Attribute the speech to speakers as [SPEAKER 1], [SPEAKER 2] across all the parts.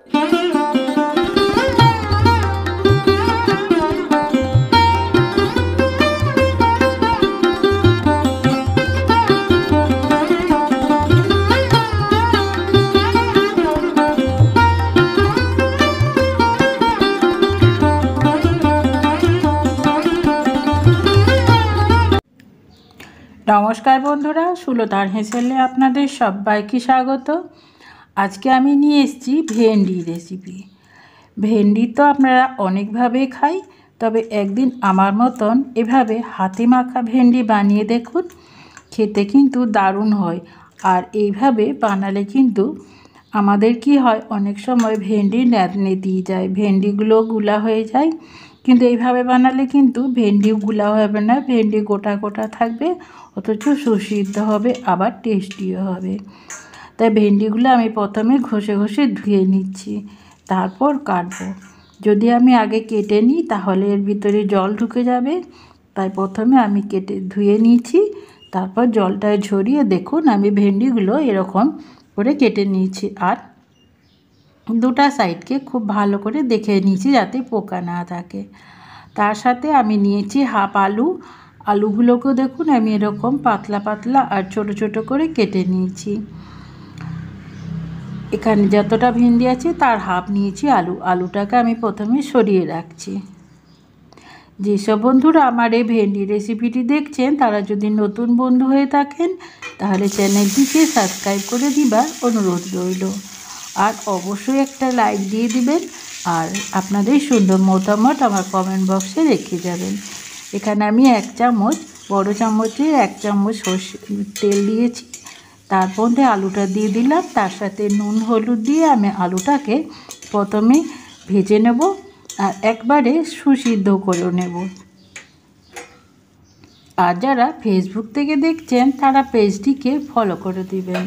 [SPEAKER 1] নমস্কার বন্ধুরা, সুলতার হেসেলে আপনাদের সবাইকে স্বাগত। আজকে আমি নিয়ে এসেছি ভেন্ডি রেসিপি। ভেন্ডি তো আপনারা অনেকভাবে খাই, তবে একদিন আমার মতন এভাবে হাতে মাখা ভেন্ডি বানিয়ে দেখুন, খেতে কিন্তু দারুণ হয়। আর এইভাবে বানালে কিন্তু আমাদের কি হয়, অনেক সময় ভেন্ডি ন্যাদনে দিয়ে যায়, ভেন্ডিগুলো গুলা হয়ে যায়, কিন্তু এইভাবে বানালে কিন্তু ভেন্ডিও গুলা হবে না, ভেন্ডি গোটা গোটা থাকবে, অথচ সুসিদ্ধ হবে, আবার টেস্টিও হবে। তাই ভেন্ডিগুলো আমি প্রথমে ঘষে ঘষে ধুয়ে নিচ্ছি, তারপর কাটবো। যদি আমি আগে কেটে নিই তাহলে এর ভিতরে জল ঢুকে যাবে, তাই প্রথমে আমি ধুয়ে নিয়েছি, তারপর জলটা ঝরিয়ে দেখুন আমি ভেন্ডিগুলো এরকম করে কেটে নিয়েছি। আর দুটা সাইডকে খুব ভালো করে দেখে নিয়েছি যাতে পোকা না থাকে। তার সাথে আমি নিয়েছি হাফ আলু। আলুগুলোকেও দেখুন আমি এরকম পাতলা পাতলা আর ছোট ছোট করে কেটে নিয়েছি। এখানে যতটা ভেন্ডি আছে তার হাফ নিয়েছি আলু। আলুটাকে আমি প্রথমে সরিয়ে রাখছি। যেসব বন্ধুরা আমার এই ভেন্ডি রেসিপিটি দেখছেন তারা যদি নতুন বন্ধু হয়ে থাকেন তাহলে চ্যানেলটিকে সাবস্ক্রাইব করে দিবার অনুরোধ রইল। আর অবশ্যই একটা লাইক দিয়ে দিবেন, আর আপনাদের সুন্দর মতামত আমার কমেন্ট বক্সে রেখে যাবেন। এখানে আমি 1 চামচ, বড় চামচে 1 চামচ তেল দিয়েছি, তার মধ্যে আলুটা দিয়ে দিলাম, তার সাথে নুন হলুদ দিয়ে আমি আলুটাকে প্রথমে ভেজে নেব আর একবারে সুসিদ্ধ করে নেব। আর যারা ফেসবুক থেকে দেখছেন তারা পেজটিকে ফলো করে দিবেন,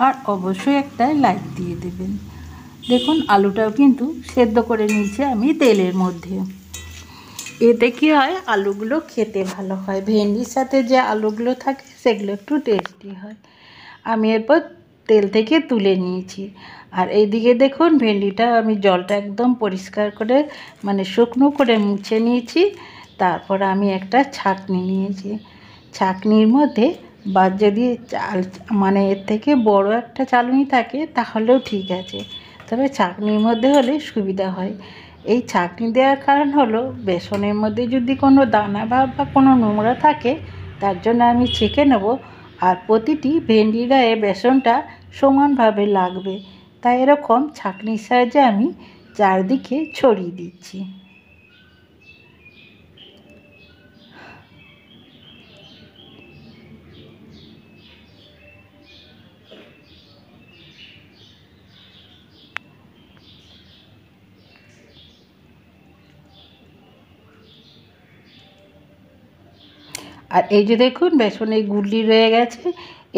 [SPEAKER 1] আর অবশ্যই একটা লাইক দিয়ে দেবেন। দেখুন আলুটাও কিন্তু সেদ্ধ করে নিয়েছি আমি তেলের মধ্যে। এতে কি হয়, আলুগুলো খেতে ভালো হয়, ভেন্ডির সাথে যে আলুগুলো থাকে সেগুলো একটু টেস্টি হয়। আমি এরপর তেল থেকে তুলে নিয়েছি। আর এইদিকে দেখুন ভেন্ডিটা আমি জলটা একদম পরিষ্কার করে শুকনো করে মুছে নিয়েছি। তারপর আমি একটা ছাঁকনি নিয়েছি। ছাঁকনির মধ্যে বা যদি এর থেকে বড় একটা চালনি থাকে তাহলেও ঠিক আছে, তবে ছাঁকনির মধ্যে হলে সুবিধা হয়। এই ছাঁকনি দেওয়ার কারণ হলো বেসনের মধ্যে যদি কোনো দানা বা কোনো নোংরা থাকে তার জন্য আমি ছেঁকে নেব, আর প্রতিটি ভেন্ডির গায়ে বেসনটা সমানভাবে লাগবে, তাই এরকম ছাঁকনির সাহায্যে আমি চারদিকে ছড়িয়ে দিচ্ছি। আর এই যে দেখুন বেসনের গুটলি রয়ে গেছে,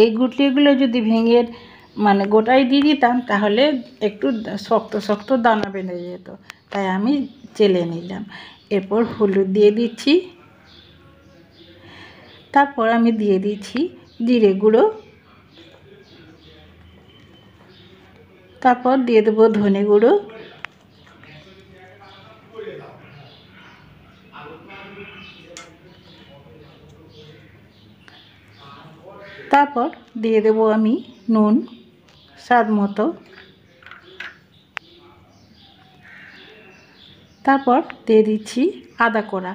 [SPEAKER 1] এই গুটলিগুলো যদি ভেঙে গোটাই দিয়ে দিতাম তাহলে একটু শক্ত শক্ত দানা বেঁধে যেত, তাই আমি চেলে নিলাম। এরপর হলুদ দিয়ে দিচ্ছি, তারপর আমি দিয়ে দিচ্ছি জিরে গুঁড়ো, তারপর দিয়ে দেবো ধনে গুঁড়ো, তারপর দিয়ে দেবো আমি নুন স্বাদ মতো, তারপর দিয়ে দিচ্ছি আদা কোড়া।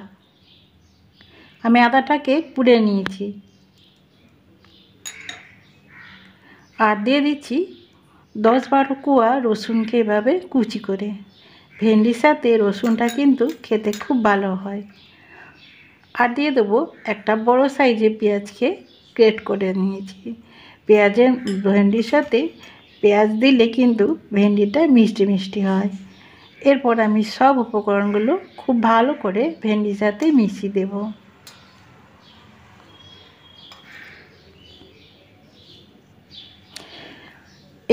[SPEAKER 1] আমি আদাটাকে কুড়ে নিয়েছি। আর দিয়ে দিচ্ছি 10-12 কোয়া রসুনকে এভাবে কুচি করে। ভেন্ডির সাথে রসুনটা কিন্তু খেতে খুব ভালো হয়। আর দিয়ে দেবো একটা বড় সাইজের পেঁয়াজকে গ্রেট করে নিয়েছি। ভেন্ডির সাথে পেঁয়াজ দিলে কিন্তু ভেন্ডিটা মিষ্টি মিষ্টি হয়। এরপর আমি সব উপকরণগুলো খুব ভালো করে ভেন্ডির সাথে মিশিয়ে দেব।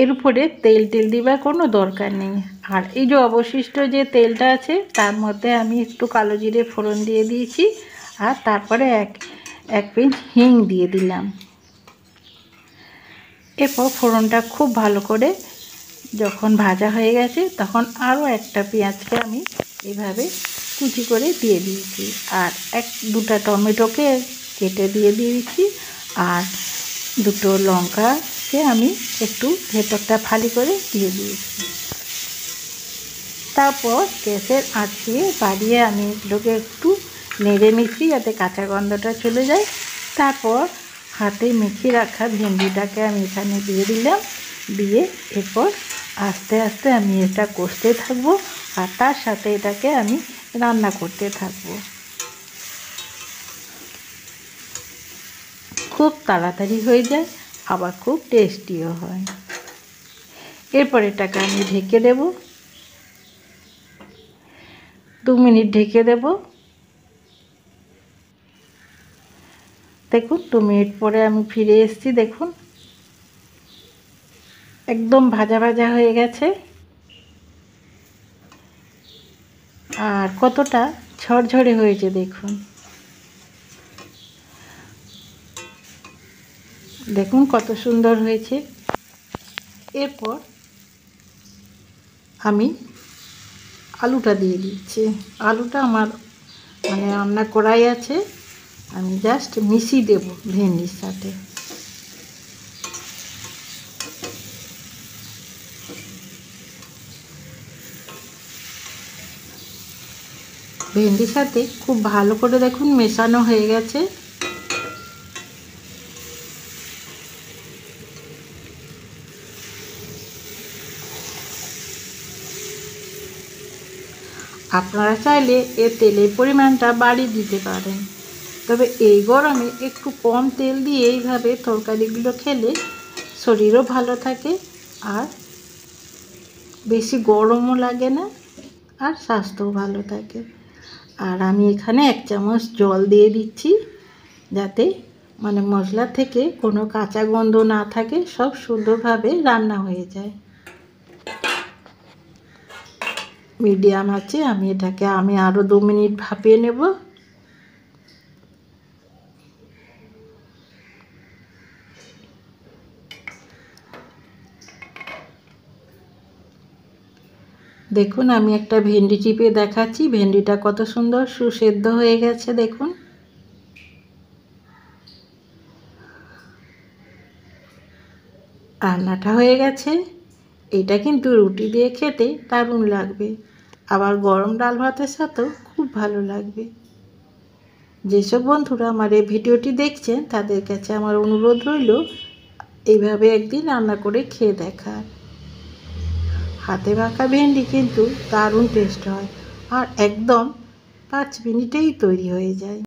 [SPEAKER 1] এর উপরে তেল দিবার কোনো দরকার নেই। আর এই যে অবশিষ্ট যে তেলটা আছে তার মধ্যে আমি একটু কালো জিরে ফোড়ন দিয়ে দিয়েছি, আর তারপরে এক পিঞ্চ হিং দিয়ে দিলাম। এরপর ফোড়নটা খুব ভালো করে যখন ভাজা হয়ে গেছে তখন আরও একটা পেঁয়াজকে আমি এভাবে কুচি করে দিয়ে দিয়েছি, আর দুটো টমেটোকে কেটে দিয়ে দিয়েছি, আর দুটো লঙ্কাকে আমি একটু ভেতরটা ফালি করে দিয়ে দিয়েছি। তারপর গ্যাসের আঁচে বাড়িয়ে আমি এগুলোকে একটু নেড়ে মিশিয়ে যাতে কাঁচা গন্ধটা চলে যায়। তারপর হাতে মেখে রাখা ভেন্ডিটাকে আমি এখানে দিয়ে দিলাম, দিয়ে এরপর আস্তে আস্তে আমি এটা কষতে থাকবো, আর তার সাথে এটাকে আমি রান্না করতে থাকবো। খুব তাড়াতাড়ি হয়ে যায়, আবার খুব টেস্টিও হয়। এরপর এটাকে আমি ঢেকে দেব, 2 মিনিট ঢেকে দেব। দেখুন 2 মিনিট পরে আমি ফিরে এসেছি। দেখুন একদম ভাজা ভাজা হয়ে গেছে, আর কতটা ঝরঝরে হয়েছে দেখুন। দেখুন কত সুন্দর হয়েছে। এরপর আমি আলুটা দিয়ে দিচ্ছি। আলুটা আমার রান্না করাই আছে, আমি জাস্ট মিশিয়ে দেব ভেন্ডির সাথে। ভেন্ডির সাথে খুব ভালো করে দেখুন মেশানো হয়ে গেছে। আপনারা চাইলে এর তেলের পরিমাণটা বাড়িয়ে দিতে পারেন, তবে এই গরমে একটু কম তেল দিয়ে এইভাবে তরকারিগুলো খেলে শরীরও ভালো থাকে, আর বেশি গরমও লাগে না, আর স্বাস্থ্যও ভালো থাকে। আর আমি এখানে 1 চামচ জল দিয়ে দিচ্ছি, যাতে মশলা থেকে কোনো কাঁচা গন্ধ না থাকে, সব সুন্দরভাবে রান্না হয়ে যায়। মিডিয়াম আছে আমি এটাকে আরও 2 মিনিট ভাপিয়ে নেব। দেখুন আমি একটা ভেন্ডি চিপে দেখাচ্ছি, ভেন্ডিটা কত সুন্দর সুসেদ্ধ হয়ে গেছে। দেখুন রান্নাটা হয়ে গেছে। এটা কিন্তু রুটি দিয়ে খেতে দারুণ লাগবে, আবার গরম ডাল ভাতের সাথেও খুব ভালো লাগবে। যেসব বন্ধুরা আমার এই ভিডিওটি দেখছেন তাদের কাছে আমার অনুরোধ রইল এইভাবে একদিন রান্না করে খেয়ে দেখার। হাতে মাখা ভেন্ডি কিন্তু দারুণ টেস্ট হয়, আর একদম 5 মিনিটেই তৈরি হয়ে যায়।